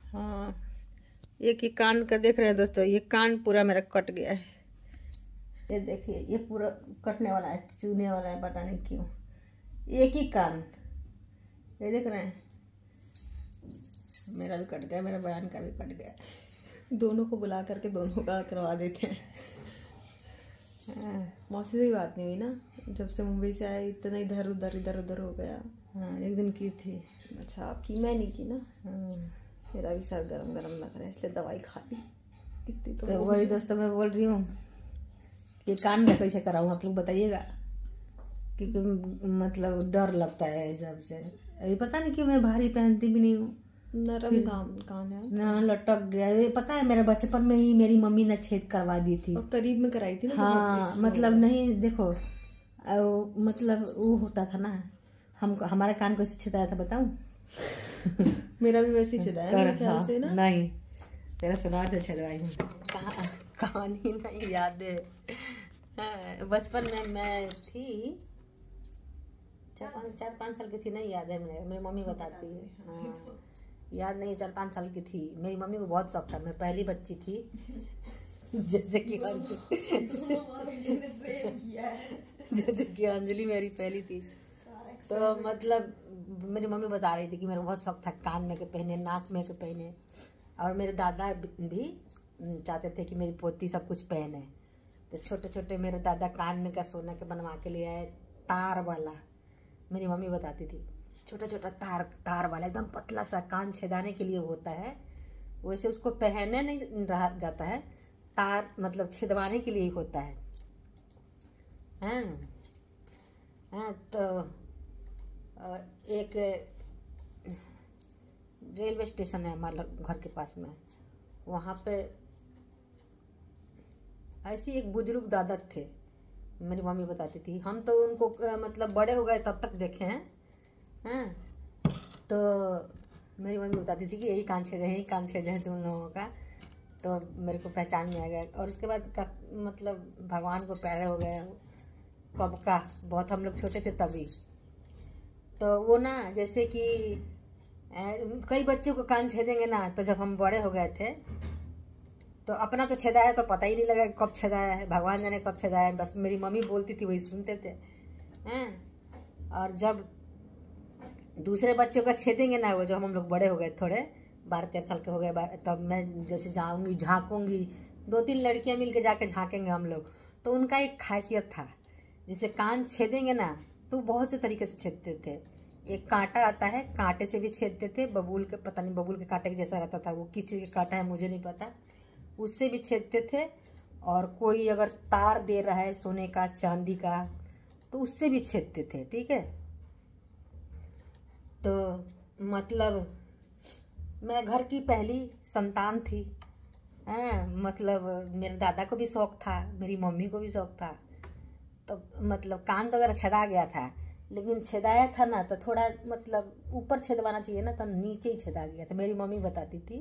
हाँ, एक ही कान का देख रहे हैं दोस्तों, ये कान पूरा मेरा कट गया है। ये देखिए, ये पूरा कटने वाला है, चूने वाला है, पता नहीं क्यों। एक ही कान, ये देख रहे हैं, मेरा भी कट गया, मेरा बयान का भी कट गया। दोनों को बुला करके दोनों का करवा देते हैं। मौसी से भी बात नहीं हुई ना, जब से मुंबई से आए, इतना इधर उधर हो गया। हाँ, एक दिन की थी। अच्छा, आपकी मैं नहीं की ना। मेरा भी सर गरम लग रहा है, इसलिए दवाई खा ली। दिखती तो वही दोस्तों मैं बोल रही हूँ कि कान में कैसे कराऊँ, आप लोग बताइएगा, क्योंकि मतलब डर लगता है सबसे। अभी पता नहीं क्यों मैं भारी पहनती भी नहीं हूँ, नरम कान है ना, लटक गया। ये पता है, मेरे बचपन में ही मेरी मम्मी ने छेद करवा दी थी, और करीब में कराई थी ना। हाँ, मतलब नहीं, देखो मतलब वो होता था ना, हमको हमारे कान को छेदाया था, बताऊं? मेरा भी वैसे ही छेदाया मेरे ख्याल से ना। नहीं, तेरा सुनार से छेदवाई हूँ। कहानी नहीं याद है। बचपन में मैं थी 4-5 साल की थी, नहीं याद है, मेरी मम्मी बताती है। हाँ, याद नहीं, 4-5 साल की थी। मेरी मम्मी को बहुत शौक था, मैं पहली बच्ची थी। जैसे कि अंजलि मेरी पहली थी। तो मतलब मेरी मम्मी बता रही थी कि मेरा बहुत शौक था कान में के पहने, नाक में के पहने, और मेरे दादा भी चाहते थे कि मेरी पोती सब कुछ पहने। तो छोटे छोटे मेरे दादा कान में का सोना के बनवा के लिए आए, तार वाला। मेरी मम्मी बताती थी, छोटा छोटा तार वाला, एकदम पतला सा, कान छेदाने के लिए होता है। वैसे उसको पहनने नहीं रहा जाता है, तार मतलब छेदवाने के लिए ही होता है। हाँ, तो एक रेलवे स्टेशन है हमारे घर के पास में, वहाँ पे ऐसी एक बुजुर्ग दादा थे, मेरी मम्मी बताती थी। हम तो उनको मतलब बड़े हो गए तब तक देखे हैं। हाँ, तो मेरी मम्मी बताती थी कि यही कान छेदे हैं तुम लोगों का। तो मेरे को पहचान में आ गया, और उसके बाद का मतलब भगवान को प्यारे हो गए। कब का, बहुत हम लोग छोटे थे तभी। तो वो ना, जैसे कि कई बच्चों को कान छेदेंगे ना, तो जब हम बड़े हो गए थे तो अपना तो छेदाया तो पता ही नहीं लगा कब छेदाया है, भगवान जाने कब छेदाया है। बस मेरी मम्मी बोलती थी, वही सुनते थे। और जब दूसरे बच्चों का छेदेंगे ना, वो जो हम लोग बड़े हो गए, थोड़े 12-13 साल के हो गए, तब मैं जैसे जाऊंगी, झांकूंगी, 2-3 लड़कियां मिलके जाके झांकेंगे हम लोग। तो उनका एक खासियत था, जैसे कान छेदेंगे ना तो बहुत से तरीके से छेदते थे। एक कांटा आता है, कांटे से भी छेदते थे, बबूल के, पता नहीं बबूल के कांटे के जैसा रहता था, वो किस चीज का कांटा है मुझे नहीं पता, उससे भी छेदते थे। और कोई अगर तार दे रहा है सोने का, चांदी का, तो उससे भी छेदते थे। ठीक है, तो मतलब मैं घर की पहली संतान थी। मतलब मेरे दादा को भी शौक था, मेरी मम्मी को भी शौक था। तो मतलब कान तो मेरा छेदा गया था, लेकिन छेदाया था ना तो थोड़ा मतलब ऊपर छेदवाना चाहिए ना, तो नीचे ही छेदा गया था। मेरी मम्मी बताती थी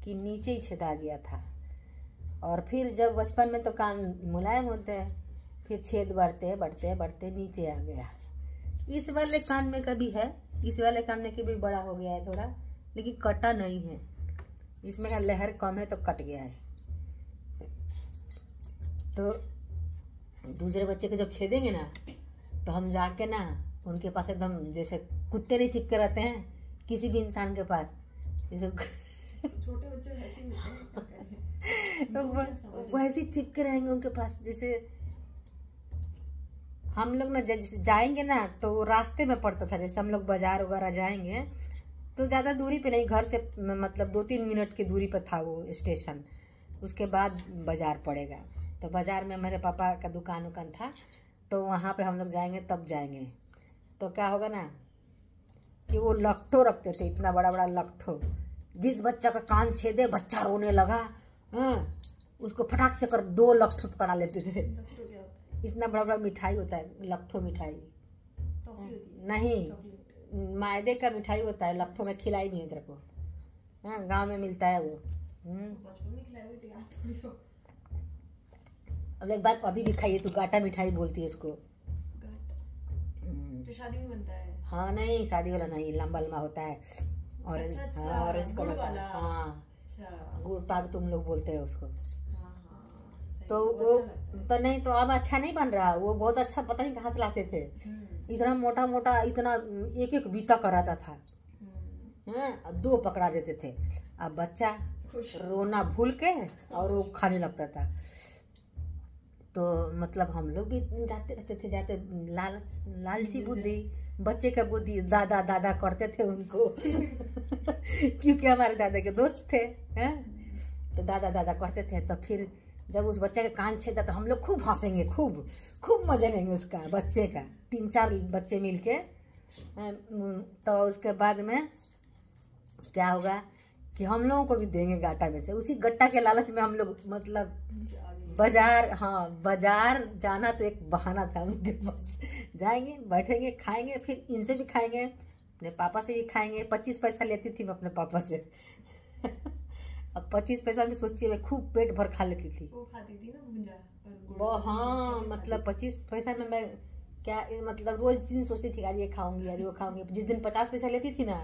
कि नीचे ही छेदा गया था। और फिर जब बचपन में तो कान मुलायम होते हैं, फिर छेद बढ़ते बढ़ते बढ़ते नीचे आ गया। इस वाले कान में का भी है, इस वाले कान में की भी बड़ा हो गया है थोड़ा, लेकिन कटा नहीं है। इसमें का लहर कम है तो कट गया है। तो दूसरे बच्चे को जब छेदेंगे ना, तो हम जाके ना उनके पास एकदम जैसे कुत्ते नहीं चिपके रहते हैं किसी भी इंसान के पास, जैसे छोटे बच्चे वैसे ही चिपके रहेंगे उनके पास। जैसे हम लोग ना जैसे जाएंगे ना तो रास्ते में पड़ता था, जैसे हम लोग बाजार वगैरह जाएंगे तो ज़्यादा दूरी पे नहीं, घर से मतलब 2-3 मिनट की दूरी पे था वो स्टेशन, उसके बाद बाजार पड़ेगा। तो बाजार में मेरे पापा का दुकान था, तो वहाँ पे हम लोग जाएंगे, तब जाएंगे तो क्या होगा ना कि वो लट्ठो रखते थे, इतना बड़ा बड़ा लट्ठो। जिस बच्चा का कान छेदे, बच्चा रोने लगा, उसको फटाक से कर 2 लट्ठो पड़ा लेते थे। इतना बड़ा बड़ा मिठाई होता है, लट्ठो मिठाई नहीं, मैदे का मिठाई होता है, लट्ठो में खिलाई नहीं है तेरे को। गाँव में मिलता है वो। अब एक बात अभी भी खाइए, तू गाटा मिठाई बोलती है उसको। तो शादी में बनता है? हाँ, नहीं शादी वाला नहीं, लंबा लंबा होता है, ऑरेंज। अच्छा, हाँ, ऑरेंज गुड़ कलर वाला। का। हाँ, अच्छा, गुड़ पाक तुम लोग बोलते हैं उसको। हाँ हाँ, सही, तो वो वो अच्छा लगता है। तो नहीं तो अब अच्छा नहीं बन रहा। वो बहुत अच्छा, पता नहीं कहाँ से लाते थे, इतना मोटा मोटा, इतना एक एक बीता कराता था। हाँ, 2 पकड़ा देते थे। अब बच्चा खुश। रोना भूल के और वो खाने लगता था। तो मतलब हम लोग भी जाते रहते थे, जाते लालची बुद्धि, बच्चे का बुद्धि, दादा दादा करते थे उनको क्योंकि हमारे दादा के दोस्त थे। हैं, तो दादा दादा करते थे। तो फिर जब उस बच्चे का कान छेदा तो हम लोग खूब हंसेंगे, खूब खूब मजा लेंगे उसका, बच्चे का। 3-4 बच्चे मिलके। तो उसके बाद में क्या होगा कि हम लोगों को भी देंगे गाटा में से। उसी गट्टा के लालच में हम लोग मतलब बाजार, हाँ बाजार जाना तो एक बहाना था उनके पास। जाएंगे, बैठेंगे, खाएंगे, फिर इनसे भी खाएंगे, अपने पापा से भी खाएंगे। 25 पैसा लेती थी मैं अपने पापा से अब 25 पैसा में सोचिए, मैं खूब पेट भर खा लेती थी। वो खाती थी ना भुंजा वो हाँ, मतलब 25 पैसा में मैं क्या, मतलब रोज दिन सोचती थी आज ये खाऊंगी, आज वो खाऊंगी। जिस दिन 50 पैसा लेती थी ना,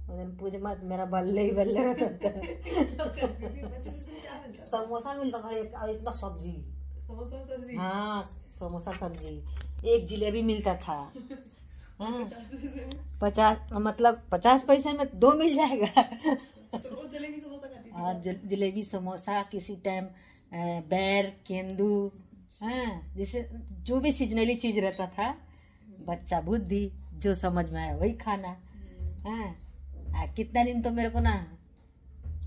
उस दिन पूछ मत, मेरा बल्ले ही बल्ले होता था। समोसा मिलता था एक, और इतना सब्जी, समोसा सब्जी। हाँ समोसा सब्जी, एक जिलेबी मिलता था। हाँ, 50 मतलब 50 पैसे में 2 मिल जाएगा। तो रोज जलेबी समोसा खाती थी। हाँ, जलेबी समोसा, किसी टाइम बैर केंदू, हाँ जैसे जो भी सीजनली चीज रहता था। बच्चा बुद्धि, जो समझ में आया वही खाना। हाँ, कितना दिन तो मेरे को ना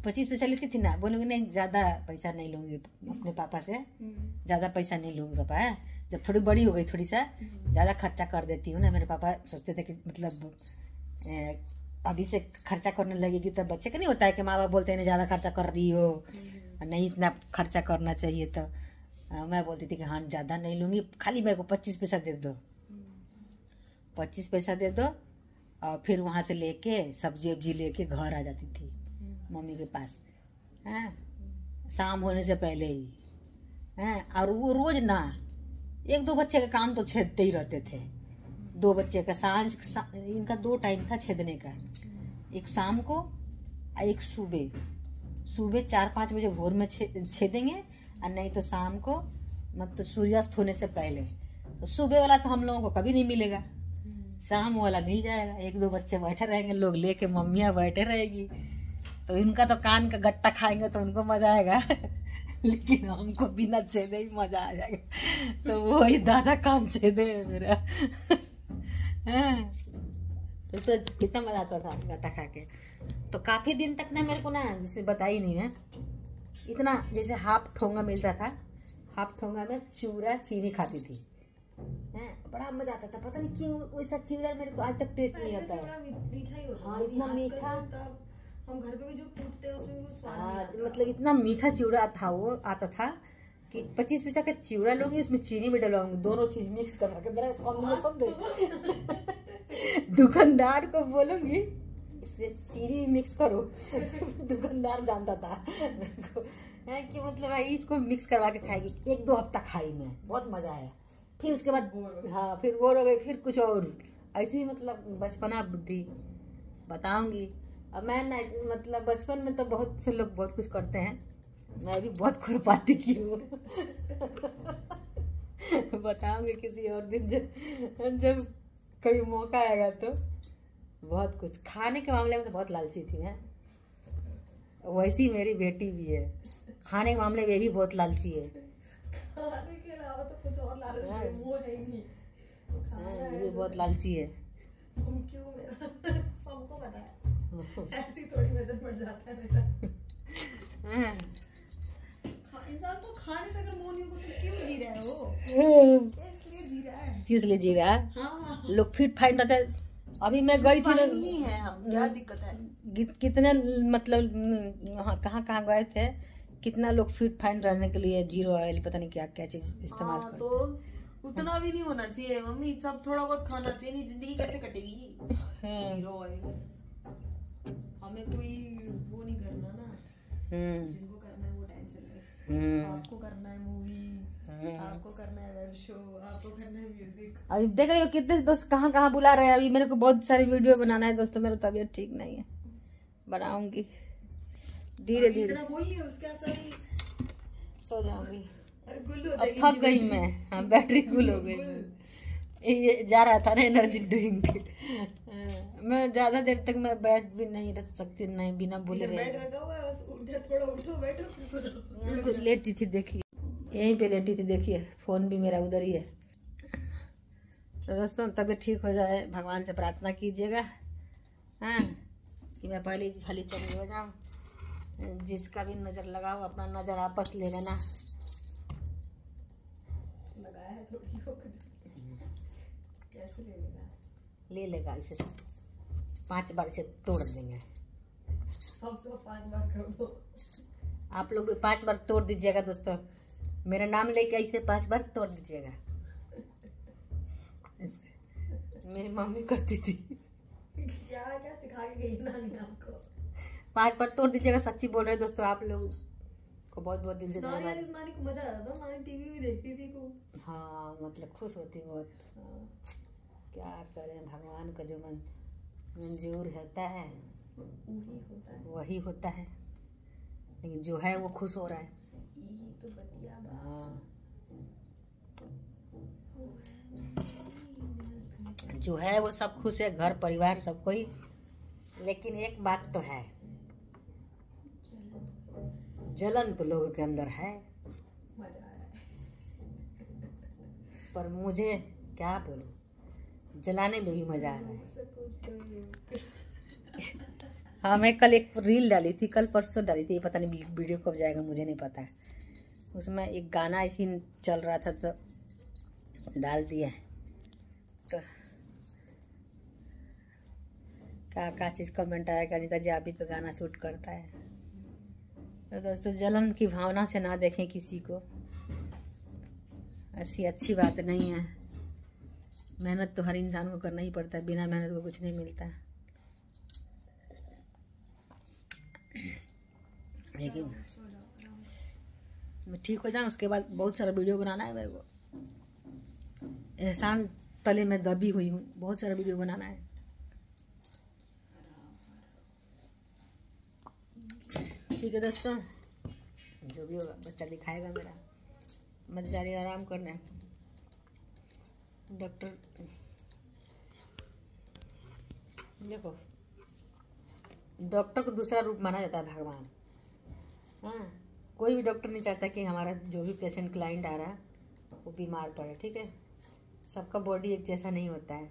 25 पैसा लेती थी ना, बोलूँगी नहीं ज़्यादा पैसा नहीं लूँगी अपने पापा से, ज़्यादा पैसा नहीं लूँगी पापा। जब थोड़ी बड़ी हो गई, थोड़ी सा ज़्यादा खर्चा कर देती हूँ ना, मेरे पापा सोचते थे कि मतलब अभी से खर्चा करने लगेगी तो बच्चे का नहीं होता है कि माँ बाप बोलते हैं ज़्यादा खर्चा कर रही हो, नहीं इतना खर्चा करना चाहिए। तो मैं बोलती थी कि हाँ ज़्यादा नहीं लूँगी, खाली मेरे को 25 पैसा दे दो, 25 पैसा दे दो। और फिर वहाँ से लेके सब्जी वब्जी लेके घर आ जाती थी मम्मी के पास। हैं, शाम होने से पहले ही। हैं, और वो रोज ना 1-2 बच्चे का काम तो छेदते ही रहते थे। 2 बच्चे का इनका 2 टाइम था छेदने का, एक शाम को और एक सुबह 4-5 बजे भोर में छेदेंगे, और नहीं तो शाम को, मतलब सूर्यास्त होने से पहले। तो सुबह वाला तो हम लोगों को कभी नहीं मिलेगा, शाम वाला मिल जाएगा। 1-2 बच्चे बैठे रहेंगे, लोग लेके, मम्मियाँ बैठे रहेगी। तो इनका तो कान का गट्टा खाएंगे तो उनको मजा आएगा लेकिन हमको बिना छेदे ही मजा आ जाएगा। तो वही दादा कान छेदे मेरा तो कितना मजा आता था गट्टा खा के। तो काफी दिन तक ना मेरे को ना, जैसे बताई नहीं है, इतना जैसे हाफ ठोंगा मिलता था, हाफ ठोंगा में चूड़ा चीनी खाती थी। बड़ा मजा आता था, पता नहीं क्यों वैसा चिवड़ा मेरे को आज तक टेस्ट नहीं आता है। मीठा ही होता। हाँ, इतना मीठा। हम घर पे भी जो कूटते हैं उसमें भी स्वाद हाँ, नहीं आता। मतलब इतना मीठा चिवड़ा था, वो आता था कि 25 पैसा का चिवड़ा लूंगी, उसमें चीनी भी डलवाऊंगी, दोनों चीज मिक्स करवा के। मेरा कॉम्बिनेशन दे दुकानदार को बोलूंगी इसमें चीनी भी मिक्स करो दुकानदार जानता था है कि मतलब भाई इसको मिक्स करवा के खाएगी। 1-2 हफ्ता खाई मैं, बहुत मजा आया। फिर उसके बाद हाँ, फिर बोर हो गई, फिर कुछ और ऐसी, मतलब बचपना बुद्धि बताऊंगी। अब मैं ना, मतलब बचपन में तो बहुत से लोग बहुत कुछ करते हैं, मैं भी बहुत खुरपाती की हूँ बताऊंगी किसी और दिन, जब कभी मौका आएगा तो। बहुत कुछ खाने के मामले में तो बहुत लालची थी मैं, वैसी मेरी बेटी भी है, खाने के मामले में भी बहुत लालची है। खाने के अलावा तो कुछ और लालच है वो है ही नहीं। ये भी बहुत लालची है। क्यों, मेरा सबको पता है ऐसी थोड़ी वजन बढ़ जाता है मेरा। इंसान को खाने से अगर मोह नहीं होगा तो क्यों जी रहा है वो? इसलिए जी रहा है। किस लिए जी रहा है? हाँ, लोग फिट फाइन रहते हैं। अभी मैं गई थी ना, नहीं है, हम क्या दिक्कत है? कितने मतलब कहाँ गए थे, कितना लोग फिट फाइन रहने के लिए जीरो ऑयल पता नहीं क्या क्या चीज इस्तेमाल करते। तो उतना भी नहीं होना चाहिए मम्मी, सब थोड़ा बहुत खाना चाहिए, नहीं जिंदगी कैसे कटेगी? जीरो ऑयल, हमें कोई वो नहीं करना ना, जिनको करना है वो टेंशन ले। आपको करना है मूवी, आपको करना है वेब शो, आपको करना है म्यूजिक। अभी देख रहे हो कितने दोस्त कहाँ बुला रहे हैं। अभी मेरे को बहुत सारी वीडियो बनाना है दोस्तों, मेरा तबीयत ठीक नहीं है। बनाऊंगी धीरे धीरे, इतना बोल लिया उसके सारी सो जाऊंगी। गुल्लू अब थक गई मैं, हाँ बैटरी गुल हो गई। ये जा रहा था ना एनर्जी ड्रिंक। मैं ज्यादा देर तक मैं बैठ भी नहीं रह सकती, नहीं बिना बोले रहे। बैठ रखा हुआ है, उधर थोड़ा उठो बैठो यहाँ पे लेटी थी देखिए, यहीं पे लेटी थी देखिए, फोन भी मेरा उधर ही है। तो दोस्तों तबीयत ठीक हो जाए, भगवान से प्रार्थना कीजिएगा, हाँ, कि मैं पहले खाली चली हो जाऊँ। जिसका भी नज़र लगाओ अपना नज़र आपस ले लेना। लगाया है थोड़ी कैसे ले लेगा? ले लेगा, इसे 5 बार से तोड़ देंगे। सब 5 बार कर दो। आप लोग भी 5 बार तोड़ दीजिएगा दोस्तों, मेरा नाम लेके इसे 5 बार तोड़ दीजिएगा। मेरी मम्मी करती थी। क्या सिखा के गई नानी आपको? 5 बार तोड़ दीजिएगा, सच्ची बोल रहे दोस्तों। आप लोग को बहुत बहुत दिल से धन्यवाद। नानी को मजा आता था, नानी टीवी भी देखती थी खूब। हाँ मतलब खुश होती बहुत। हाँ। क्या करें, भगवान का जो मंजूर होता है वही होता है, लेकिन जो है वो खुश हो रहा है। यही तो बढ़िया बात। हाँ जो है वो सब खुश है, घर परिवार सब कोई। लेकिन एक बात तो है, जलन तो लोगों के अंदर है। मजा आ रहा है। पर मुझे क्या बोलूं, जलाने में भी मजा आ रहा है। हाँ मैं कल एक रील डाली थी, कल परसों डाली थी, पता नहीं वीडियो कब जाएगा मुझे नहीं पता है। उसमें एक गाना ऐसी चल रहा था तो डाल दिया। तो क्या चीज़ कमेंट आया कि अनीता जी आप ही पे गाना शूट करता है। तो दोस्तों जलन की भावना से ना देखें किसी को, ऐसी अच्छी बात नहीं है। मेहनत तो हर इंसान को करना ही पड़ता है, बिना मेहनत को कुछ नहीं मिलता है। लेकिन मैं ठीक हो जाऊँ उसके बाद बहुत सारा वीडियो बनाना है मेरे को। एहसान तले में दबी हुई हूँ, बहुत सारा वीडियो बनाना है। ठीक है दोस्तों, जो भी होगा बच्चा दिखाएगा मेरा। मत जा रही आराम करने। डॉक्टर देखो, डॉक्टर को दूसरा रूप माना जाता है भगवान। हाँ कोई भी डॉक्टर नहीं चाहता कि हमारा जो भी पेशेंट क्लाइंट आ रहा है वो बीमार पड़े, ठीक है। सबका बॉडी एक जैसा नहीं होता है।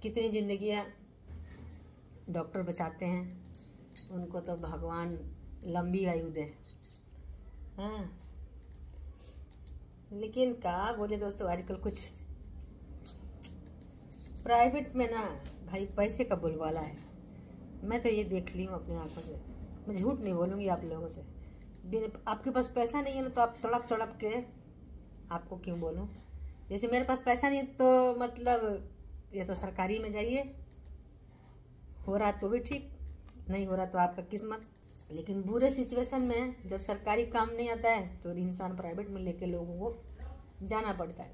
कितनी जिंदगियां डॉक्टर बचाते हैं, उनको तो भगवान लंबी आयु दे। हाँ लेकिन क्या बोले दोस्तों, आजकल कुछ प्राइवेट में ना भाई पैसे का बोलबाला है। मैं तो ये देख ली हूँ अपनी आंखों से, मैं झूठ नहीं बोलूँगी आप लोगों से। आपके पास पैसा नहीं है ना तो आप तड़प तड़प के, आपको क्यों बोलूँ, जैसे मेरे पास पैसा नहीं है तो मतलब ये तो सरकारी में जाइए, हो रहा तो भी ठीक, नहीं हो रहा तो आपका किस्मत। लेकिन बुरे सिचुएशन में जब सरकारी काम नहीं आता है तो इंसान प्राइवेट में लेके लोगों को जाना पड़ता है।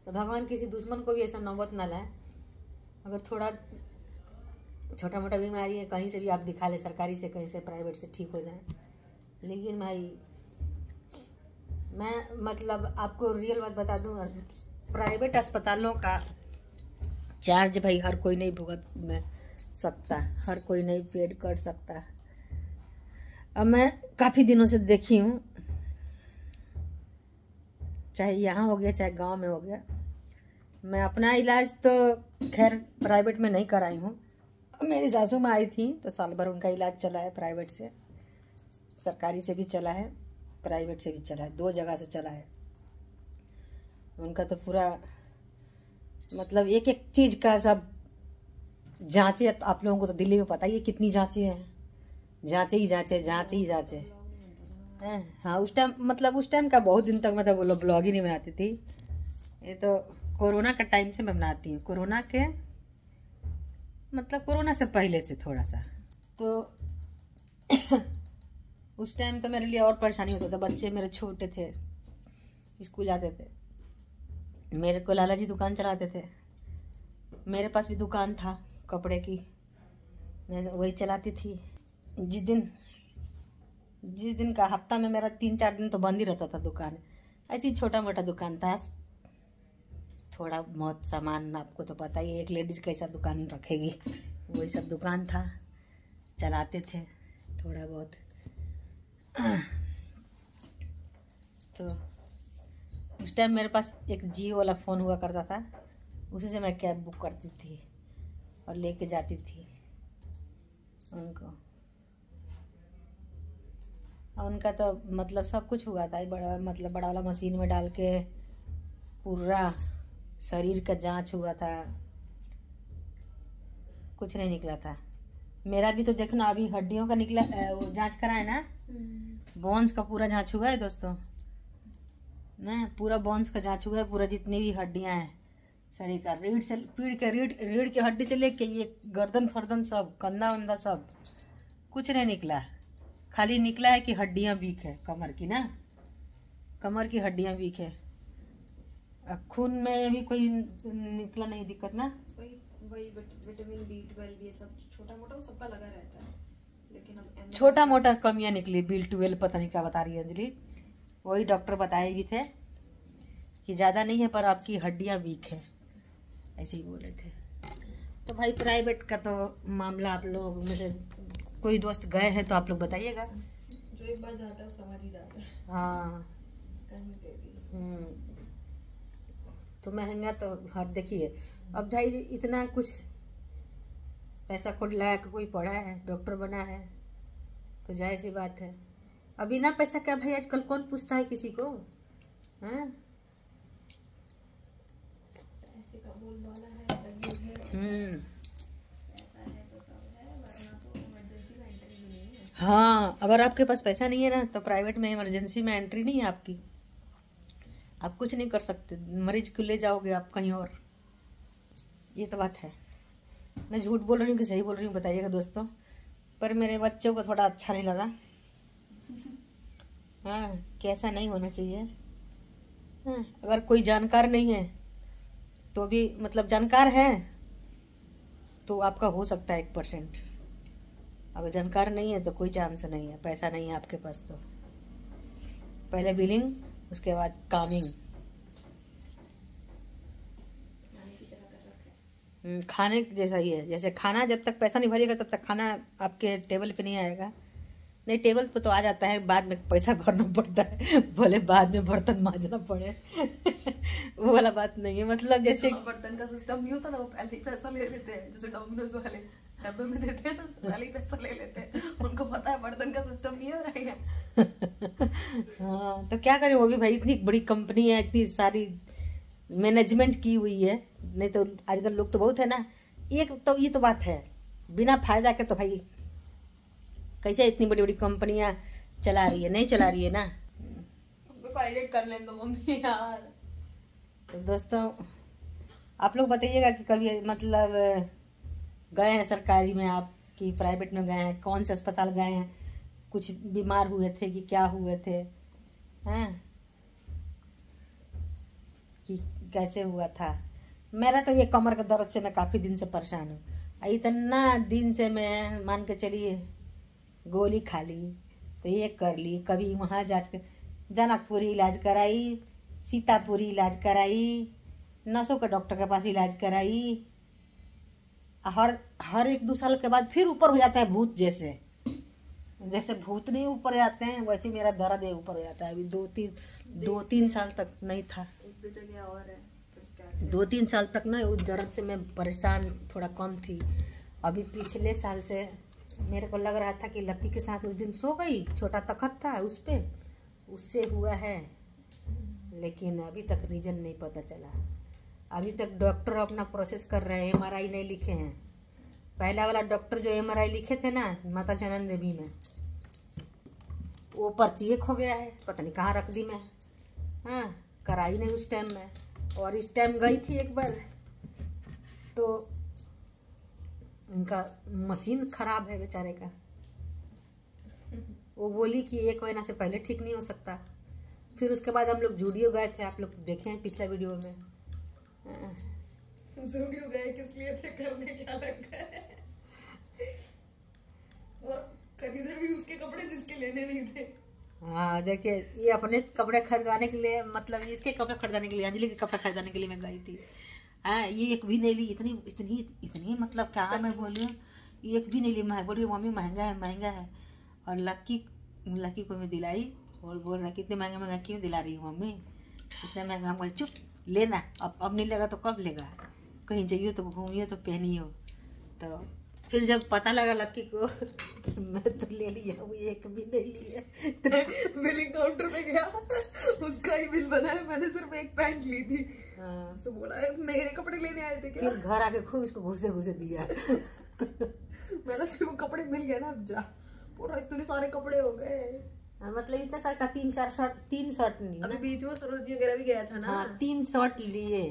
तो भगवान किसी दुश्मन को भी ऐसा नौबत ना लाए। अगर थोड़ा छोटा मोटा बीमारी है कहीं से भी आप दिखा ले, सरकारी से कहीं से प्राइवेट से ठीक हो जाए। लेकिन भाई मैं मतलब आपको रियल बात बता दूँ, प्राइवेट अस्पतालों का चार्ज भाई हर कोई नहीं भुगत सकता, हर कोई नहीं पेड कर सकता। अब मैं काफ़ी दिनों से देखी हूँ, चाहे यहाँ हो गया चाहे गांव में हो गया। मैं अपना इलाज तो खैर प्राइवेट में नहीं कराई हूँ, मेरी सासू माँ आई थी तो साल भर उनका इलाज चला है प्राइवेट से, सरकारी से भी चला है, प्राइवेट से भी चला है, 2 जगह से चला है। उनका तो पूरा मतलब एक एक चीज़ का सब जांचे। आप लोगों को तो दिल्ली में पता ही है कितनी जांचे हैं, जांचे ही जांचे, जांचे ही जांचे हैं। हाँ उस टाइम मतलब उस टाइम का बहुत दिन तक मतलब वो लोग ब्लॉग ही नहीं बनाती थी। ये तो कोरोना का टाइम से मैं बनाती हूँ, कोरोना के मतलब कोरोना से पहले से थोड़ा सा। तो उस टाइम तो मेरे लिए और परेशानी होता था, बच्चे मेरे छोटे थे, स्कूल जाते थे, मेरे को लाला जी दुकान चलाते थे, मेरे पास भी दुकान था कपड़े की, मैं वही चलाती थी। जिस दिन का हफ्ता में मेरा 3-4 दिन तो बंद ही रहता था दुकान। ऐसी छोटा मोटा दुकान था, थोड़ा बहुत सामान, आपको तो पता ही है एक लेडीज़ कैसा दुकान रखेगी, वही सब दुकान था, चलाते थे थोड़ा बहुत। तो उस टाइम मेरे पास एक जियो वाला फ़ोन हुआ करता था, उसी से मैं कैब बुक करती थी और लेके जाती थी उनको। और उनका तो मतलब सब कुछ हुआ था, बड़ा मतलब बड़ा वाला मशीन में डाल के पूरा शरीर का जांच हुआ था, कुछ नहीं निकला था। मेरा भी तो देखना अभी हड्डियों का निकला, वो जांच कराए ना, बोन्स का पूरा जांच हुआ है दोस्तों ना, पूरा बोन्स का जांच हुआ है, पूरा जितनी भी हड्डियां हैं शरीर का, रीढ़ से रीढ़ की हड्डी से लेके ये गर्दन फर्दन सब, कंधा वंदा सब, कुछ नहीं निकला। खाली निकला है कि हड्डियां वीक है कमर की ना, कमर की हड्डियां वीक है। खून में भी कोई निकला नहीं दिक्कत ना, वही विटामिन B12 ये सब छोटा मोटा सबका लगा रहता है, लेकिन अब छोटा मोटा कमियां निकली। B12 पता नहीं क्या बता रही है अंजलि, वही डॉक्टर बताए भी थे कि ज़्यादा नहीं है पर आपकी हड्डियां वीक है, ऐसे ही बोले थे। तो भाई प्राइवेट का तो मामला, आप लोग में से कोई दोस्त गए हैं तो आप लोग बताइएगा। जो एक बार जाता है समझ ही जाता है। हाँ कहीं पे भी तो महंगा तो हर देखिए, अब भाई इतना कुछ पैसा खुद लगा के कोई पढ़ा है, डॉक्टर बना है, तो जाहिर सी बात है। अब बिना पैसा क्या भाई आजकल कौन पूछता है किसी को, हाँ? पैसे का बोलबाला है, पैसा है तो सब है, वरना तो इमरजेंसी में एंट्री भी नहीं है। हाँ, अगर आपके पास पैसा नहीं है ना तो प्राइवेट में इमरजेंसी में एंट्री नहीं है आपकी, आप कुछ नहीं कर सकते, मरीज को ले जाओगे आप कहीं और, ये तो बात है। मैं झूठ बोल रही हूँ कि सही बोल रही हूँ बताइएगा दोस्तों, पर मेरे बच्चों को थोड़ा अच्छा नहीं लगा। हाँ, कैसा नहीं होना चाहिए। हाँ, अगर कोई जानकार नहीं है तो भी मतलब जानकार है तो आपका हो सकता है 1%, अगर जानकार नहीं है तो कोई चांस नहीं है, पैसा नहीं है आपके पास तो पहले बिलिंग, उसके बाद कामिंग। खाने जैसा ही है, जैसे खाना जब तक पैसा नहीं भरेगा तब तक खाना आपके टेबल पे नहीं आएगा। नहीं, टेबल पे तो आ जाता है, बाद में पैसा भरना पड़ता है, भले बाद में बर्तन मांजना पड़े। वो वाला बात नहीं है, मतलब जैसे बर्तन का सिस्टम नहीं होता ना, वो पहले ही पैसा ले लेते हैं, जैसे डोमिनोज वाले डब्बे में देते हैं ना, पहले ही पैसा ले लेते हैं, उनको पता है बर्तन का सिस्टम नहीं हो रहा है। हाँ, तो क्या करें, वो भी भाई इतनी बड़ी कंपनी है, इतनी सारी मैनेजमेंट की हुई है, नहीं तो आजकल लोग तो बहुत है ना। एक तो ये तो बात है, बिना फायदा के तो भाई कैसे इतनी बड़ी बड़ी कंपनियां चला रही है, नहीं चला रही है ना। पायरेट कर लें तो मम्मी यार। तो दोस्तों आप लोग बताइएगा कि कभी मतलब गए हैं सरकारी में आप कि प्राइवेट में गए हैं, कौन से अस्पताल गए हैं, कुछ बीमार हुए थे कि क्या हुए थे, हैं कि कैसे हुआ था। मेरा तो ये कमर के दर्द से मैं काफ़ी दिन से परेशान हूँ, इतना दिन से मैं मान के चलिए गोली खा ली तो ये कर ली, कभी वहाँ जनकपुरी इलाज कराई, सीतापुरी इलाज कराई, नसों के डॉक्टर के पास इलाज कराई, हर 1-2 साल के बाद फिर ऊपर हो जाता है भूत जैसे भूत नहीं ऊपर जाते हैं वैसे मेरा दर्द है ऊपर हो जाता है। अभी 2-3 साल तक नहीं था, 1-2 जगह और है, 2-3 साल तक ना उस दर्द से मैं परेशान थोड़ा कम थी। अभी पिछले साल से मेरे को लग रहा था कि लक्की के साथ उस दिन सो गई, छोटा तखत था उस पे, उससे हुआ है, लेकिन अभी तक रीजन नहीं पता चला। अभी तक डॉक्टर अपना प्रोसेस कर रहे हैं, MRI नहीं लिखे हैं। पहला वाला डॉक्टर जो MRI लिखे थे ना माता चनन देवी में, वो पर्ची खो गया है, पता नहीं कहाँ रख दी मैं। हाँ, कराई नहीं उस टाइम में, और इस टाइम गई थी एक बार तो उनका मशीन खराब है बेचारे का, वो बोली कि 1 महीना से पहले ठीक नहीं हो सकता। फिर उसके बाद हम लोग जूडियो गए थे, आप लोग देखे हैं पिछला वीडियो में। जूडियो गए किस लिए थे, करने क्या लग गए? लेने नहीं थे। हाँ देखिए, ये अपने कपड़े खरीदवाने के लिए, मतलब इसके कपड़े खरीदने के लिए, अंजलि के कपड़े खरीदने के लिए मैं गई थी। हाँ, ये एक भी नहीं ली, इतनी इतनी इतनी मतलब क्या मैं बोलूँ, एक भी नहीं ली। मैं बोल रही मम्मी महंगा है महंगा है। और लकी को मैं दिलाई और बोल रहा कितने महंगा महंगा क्यों दिला रही हूँ मम्मी, इतना महंगा। हम बोले चुप लेना, अब नहीं लेगा तो कब लेगा, कहीं जाइयो तो घूमियो तो पहनियो। तो फिर जब पता लगा लक्की को मैं तो ले लिया, वो एक भी नहीं लिया। तो बिलिंग काउंटर पे गया, उसका ही बिल बना है, मैंने सिर्फ एक पैंट ली थी। हाँ, उसने बोला मेरे कपड़े लेने आए थे क्या? फिर घर आके खूब इसको घुसे दिया। मैंने फिर वो कपड़े मिल गए ना, अब जा पूरा इतने सारे कपड़े हो गए। मतलब इतने सारे का 3 शर्ट नहीं अभी ना? बीच में सरोजी वगैरह भी गया था ना। हाँ 3 शर्ट लिए।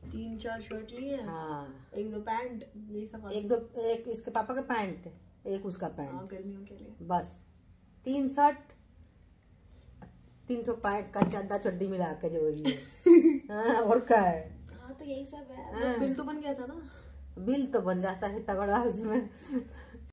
3-4 शर्ट लिए। हाँ 1-2 पैंट, ये सब। एक इसके पापा का पैंट, एक उसका पैंट, गर्मियों के लिए बस 3 शर्ट, 3 ठो पैंट का चड्डा चड्डी मिला के जो ये। हाँ, और क्या है। हाँ तो यही सब है। बिल तो बन गया था ना। बिल तो बन जाता है तगड़ा उसमें।